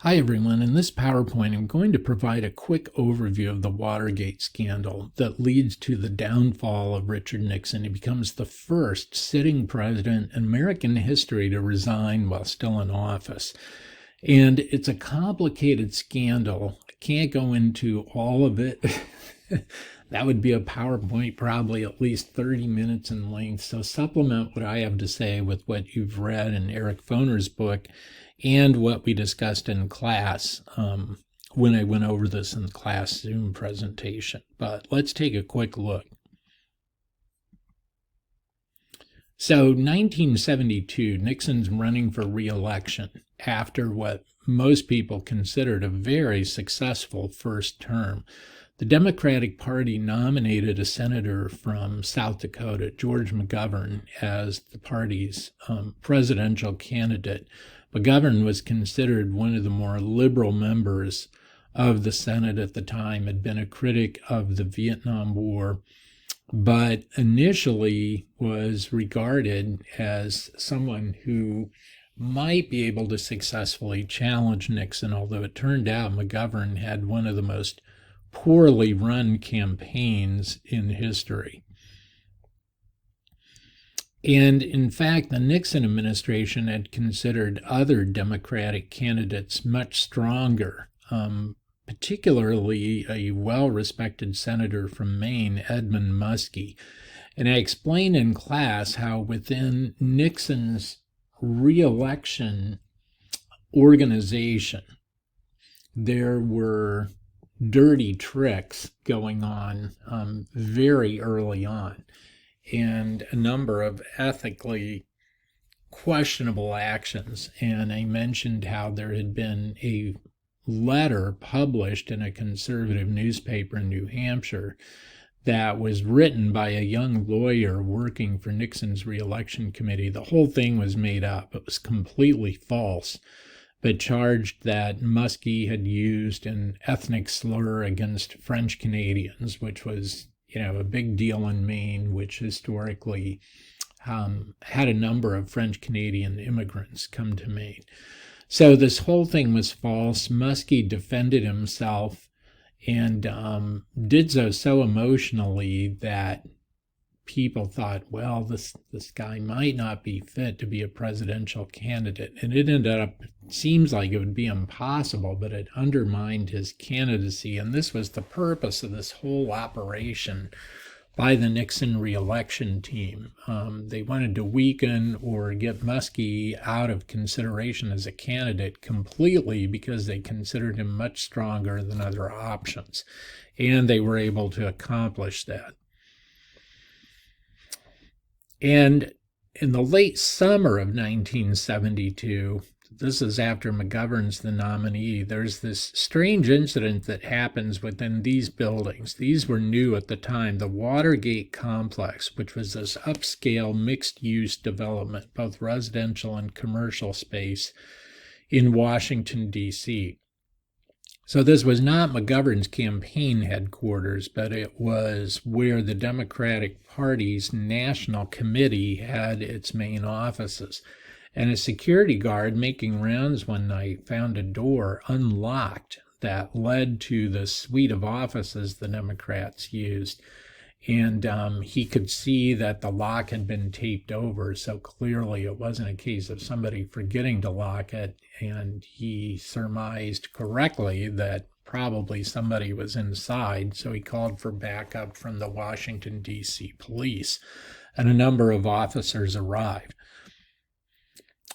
Hi everyone, in this PowerPoint I'm going to provide a quick overview of the Watergate scandal that leads to the downfall of Richard Nixon. He becomes the first sitting president in American history to resign while still in office. And it's a complicated scandal. I can't go into all of it. That would be a PowerPoint probably at least 30 minutes in length. So supplement what I have to say with what you've read in Eric Foner's book and what we discussed in class when I went over this in the class Zoom presentation. But let's take a quick look. So 1972, Nixon's running for re-election after what most people considered a very successful first term. The Democratic Party nominated a senator from South Dakota, George McGovern, as the party's presidential candidate. McGovern was considered one of the more liberal members of the Senate at the time, had been a critic of the Vietnam War, but initially was regarded as someone who might be able to successfully challenge Nixon, although it turned out McGovern had one of the most poorly run campaigns in history. And in fact, the Nixon administration had considered other Democratic candidates much stronger, particularly a well-respected senator from Maine, Edmund Muskie. And I explained in class how within Nixon's re-election organization, there were dirty tricks going on very early on, and a number of ethically questionable actions. And I mentioned how there had been a letter published in a conservative newspaper in New Hampshire that was written by a young lawyer working for Nixon's re-election committee. The whole thing was made up. It was completely false, but charged that Muskie had used an ethnic slur against French Canadians, which was, a big deal in Maine, which historically had a number of French Canadian immigrants come to Maine. So this whole thing was false. Muskie defended himself and did so emotionally that people thought, well, this guy might not be fit to be a presidential candidate. And it ended up, seems like it would be impossible, but it undermined his candidacy. And this was the purpose of this whole operation by the Nixon re-election team. They wanted to weaken or get Muskie out of consideration as a candidate completely because they considered him much stronger than other options. And they were able to accomplish that. And in the late summer of 1972, this is after McGovern's the nominee, there's this strange incident that happens within these buildings. These were new at the time. The Watergate complex, which was this upscale mixed-use development, both residential and commercial space in Washington, D.C. So this was not McGovern's campaign headquarters, but it was where the Democratic Party's National Committee had its main offices. And a security guard making rounds one night found a door unlocked that led to the suite of offices the Democrats used. And he could see that the lock had been taped over, so clearly it wasn't a case of somebody forgetting to lock it, and he surmised correctly that probably somebody was inside, so he called for backup from the Washington, D.C. police, and a number of officers arrived.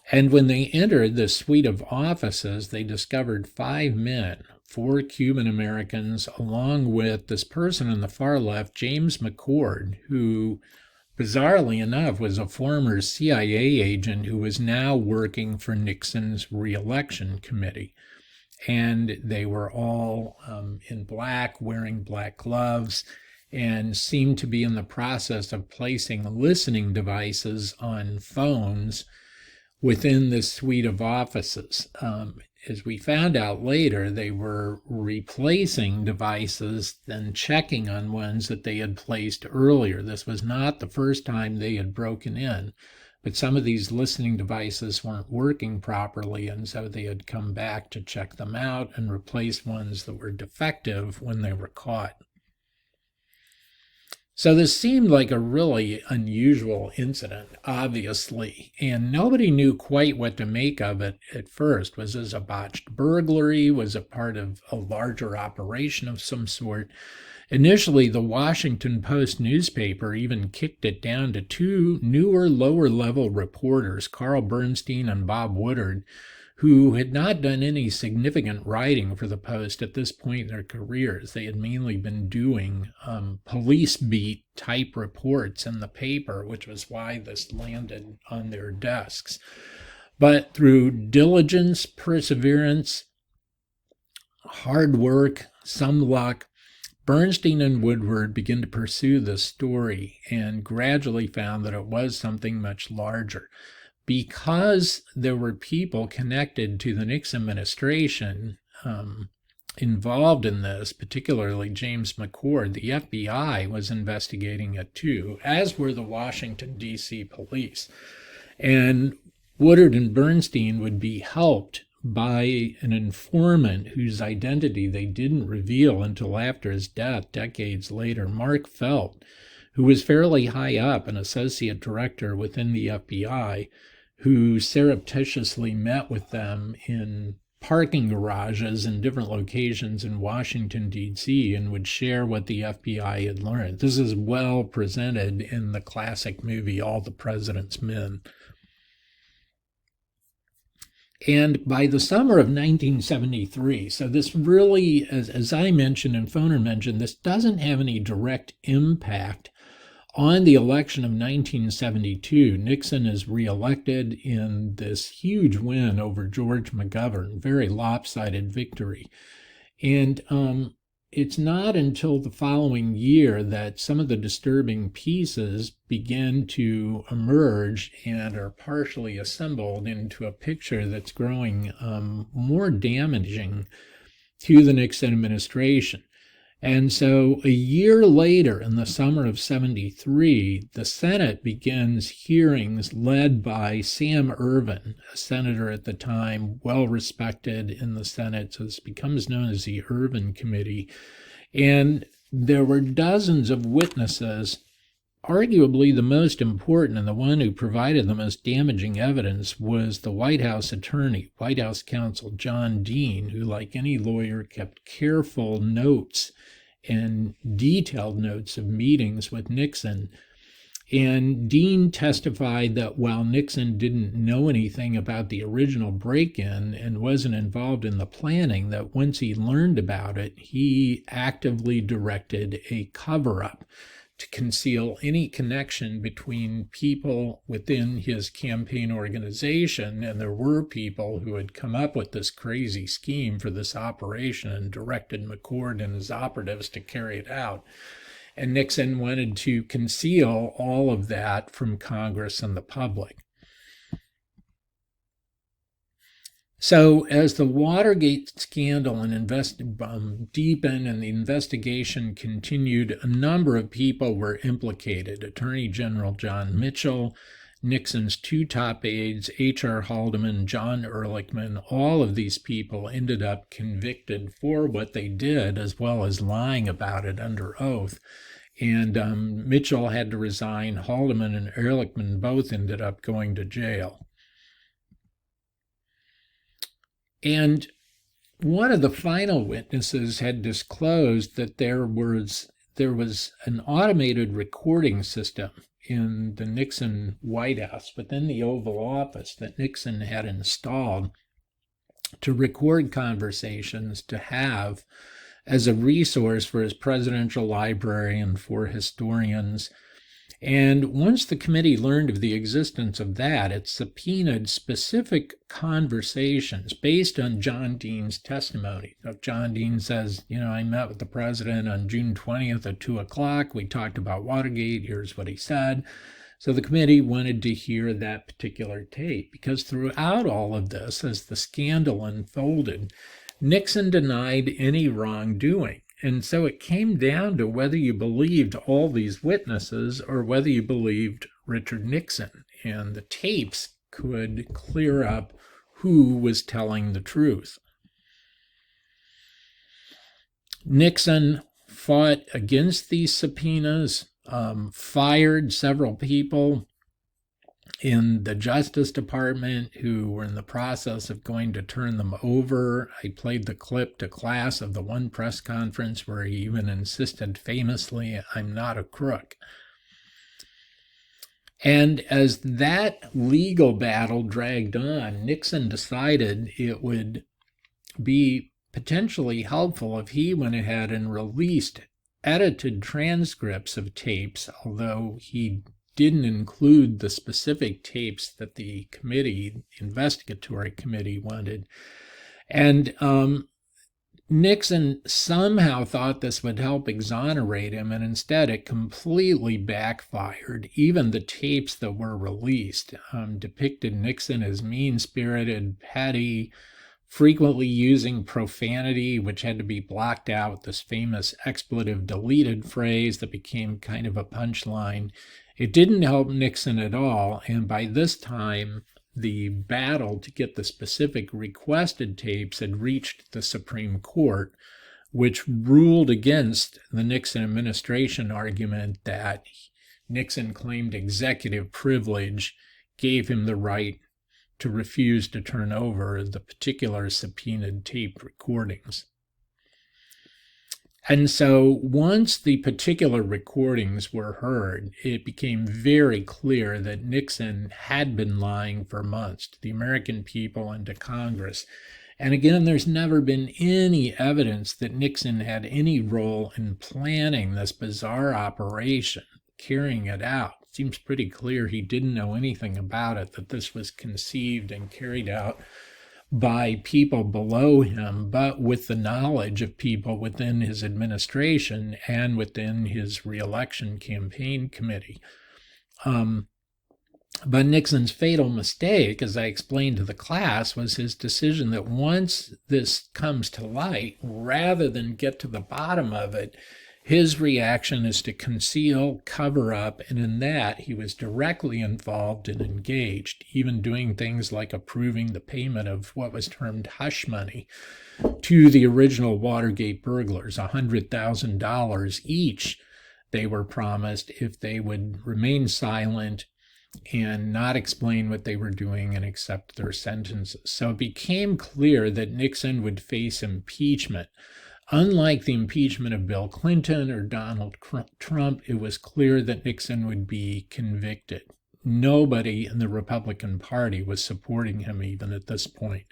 And when they entered the suite of offices, they discovered 5 men, 4 Cuban Americans, along with this person on the far left, James McCord, who, bizarrely enough, was a former CIA agent who was now working for Nixon's re-election committee. And they were all in black, wearing black gloves, and seemed to be in the process of placing listening devices on phones within this suite of offices. As we found out later, they were replacing devices and checking on ones that they had placed earlier. This was not the first time they had broken in, But some of these listening devices weren't working properly, and so they had come back to check them out and replace ones that were defective when they were caught. So this seemed like a really unusual incident, obviously, and nobody knew quite what to make of it at first. Was this a botched burglary? Was it part of a larger operation of some sort? Initially, the Washington Post newspaper even kicked it down to two newer, lower-level reporters, Carl Bernstein and Bob Woodard, who had not done any significant writing for the Post at this point in their careers. They had mainly been doing police beat type reports in the paper, which was why this landed on their desks. But through diligence, perseverance, hard work, some luck, Bernstein and Woodward began to pursue this story and gradually found that it was something much larger. Because there were people connected to the Nixon administration involved in this, particularly James McCord, the FBI was investigating it too, as were the Washington, D.C. police. And Woodard and Bernstein would be helped by an informant whose identity they didn't reveal until after his death decades later, Mark Felt, who was fairly high up, an associate director within the FBI, who surreptitiously met with them in parking garages in different locations in Washington, D.C., and would share what the FBI had learned. This is well presented in the classic movie, All the President's Men. And by the summer of 1973, so this really, as I mentioned and Foner mentioned, this doesn't have any direct impact on the election of 1972. Nixon is reelected in this huge win over George McGovern, very lopsided victory. And it's not until the following year that some of the disturbing pieces begin to emerge and are partially assembled into a picture that's growing more damaging to the Nixon administration. And so a year later, in the summer of 73, the Senate begins hearings led by Sam Ervin, a senator at the time, well respected in the Senate. So this becomes known as the Ervin Committee. And there were dozens of witnesses. Arguably the most important and the one who provided the most damaging evidence was the White House attorney, White House counsel John Dean, who, like any lawyer, kept careful notes and detailed notes of meetings with Nixon. And Dean testified that while Nixon didn't know anything about the original break-in and wasn't involved in the planning, that once he learned about it, he actively directed a cover-up to conceal any connection between people within his campaign organization. And there were people who had come up with this crazy scheme for this operation and directed McCord and his operatives to carry it out. And Nixon wanted to conceal all of that from Congress and the public. So as the Watergate scandal and deepened and the investigation continued, a number of people were implicated. Attorney General John Mitchell, Nixon's two top aides, H.R. Haldeman, John Ehrlichman, all of these people ended up convicted for what they did, as well as lying about it under oath. And Mitchell had to resign. Haldeman and Ehrlichman both ended up going to jail. And one of the final witnesses had disclosed that there was an automated recording system in the Nixon White House within the Oval Office that Nixon had installed to record conversations to have as a resource for his presidential library and for historians. And once the committee learned of the existence of that, it subpoenaed specific conversations based on John Dean's testimony. So John Dean says, I met with the president on June 20th at 2 o'clock. We talked about Watergate. Here's what he said. So the committee wanted to hear that particular tape because throughout all of this, as the scandal unfolded, Nixon denied any wrongdoing. And so it came down to whether you believed all these witnesses or whether you believed Richard Nixon, and the tapes could clear up who was telling the truth. Nixon fought against these subpoenas, fired several people in the Justice Department who were in the process of going to turn them over. I played the clip to class of the one press conference where he even insisted famously, "I'm not a crook." And as that legal battle dragged on, Nixon decided it would be potentially helpful if he went ahead and released edited transcripts of tapes, although he didn't include the specific tapes that the committee, investigatory committee, wanted. And Nixon somehow thought this would help exonerate him, and instead it completely backfired. Even the tapes that were released depicted Nixon as mean-spirited, petty, frequently using profanity, which had to be blocked out with this famous expletive deleted phrase that became kind of a punchline. It didn't help Nixon at all, and by this time, the battle to get the specific requested tapes had reached the Supreme Court, which ruled against the Nixon administration argument that Nixon claimed executive privilege gave him the right to refuse to turn over the particular subpoenaed tape recordings. And so once the particular recordings were heard, it became very clear that Nixon had been lying for months to the American people and to Congress. And again, there's never been any evidence that Nixon had any role in planning this bizarre operation, carrying it out. It seems pretty clear he didn't know anything about it, that this was conceived and carried out by people below him, but with the knowledge of people within his administration and within his reelection campaign committee. But Nixon's fatal mistake, as I explained to the class, was his decision that once this comes to light, rather than get to the bottom of it, his reaction is to conceal, cover up, and in that he was directly involved and engaged, even doing things like approving the payment of what was termed hush money to the original Watergate burglars, $100,000 each they were promised if they would remain silent and not explain what they were doing and accept their sentences. So it became clear that Nixon would face impeachment. Unlike the impeachment of Bill Clinton or Donald Trump, it was clear that Nixon would be convicted. Nobody in the Republican Party was supporting him even at this point.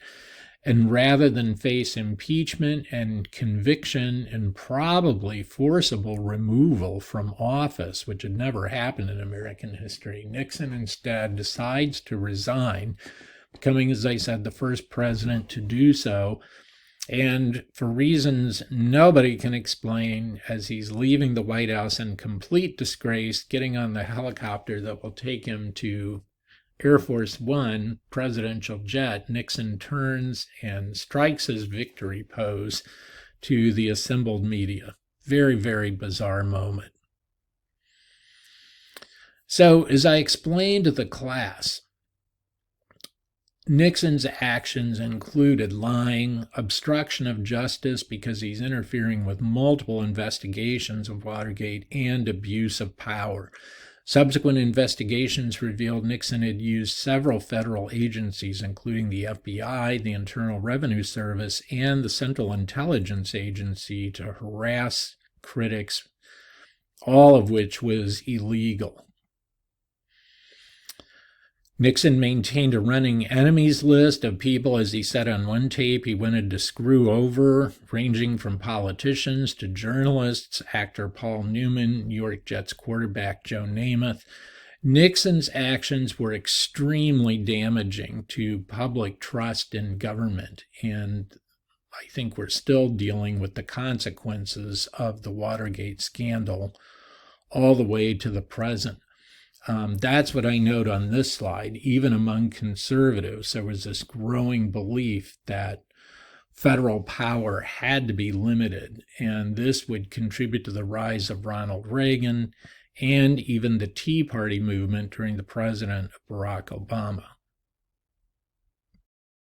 And rather than face impeachment and conviction and probably forcible removal from office, which had never happened in American history, Nixon instead decides to resign, becoming, as I said, the first president to do so. And for reasons nobody can explain, as he's leaving the White House in complete disgrace, getting on the helicopter that will take him to Air Force One, presidential jet, Nixon turns and strikes his victory pose to the assembled media. Very, very bizarre moment. So, as I explained to the class, Nixon's actions included lying, obstruction of justice because he's interfering with multiple investigations of Watergate, and abuse of power. Subsequent investigations revealed Nixon had used several federal agencies, including the FBI, the Internal Revenue Service, and the Central Intelligence Agency, to harass critics, all of which was illegal. Nixon maintained a running enemies list of people, as he said on one tape, he wanted to screw over, ranging from politicians to journalists, actor Paul Newman, New York Jets quarterback Joe Namath. Nixon's actions were extremely damaging to public trust in government, and I think we're still dealing with the consequences of the Watergate scandal all the way to the present. That's what I note on this slide. Even among conservatives, there was this growing belief that federal power had to be limited, and this would contribute to the rise of Ronald Reagan and even the Tea Party movement during the president of Barack Obama.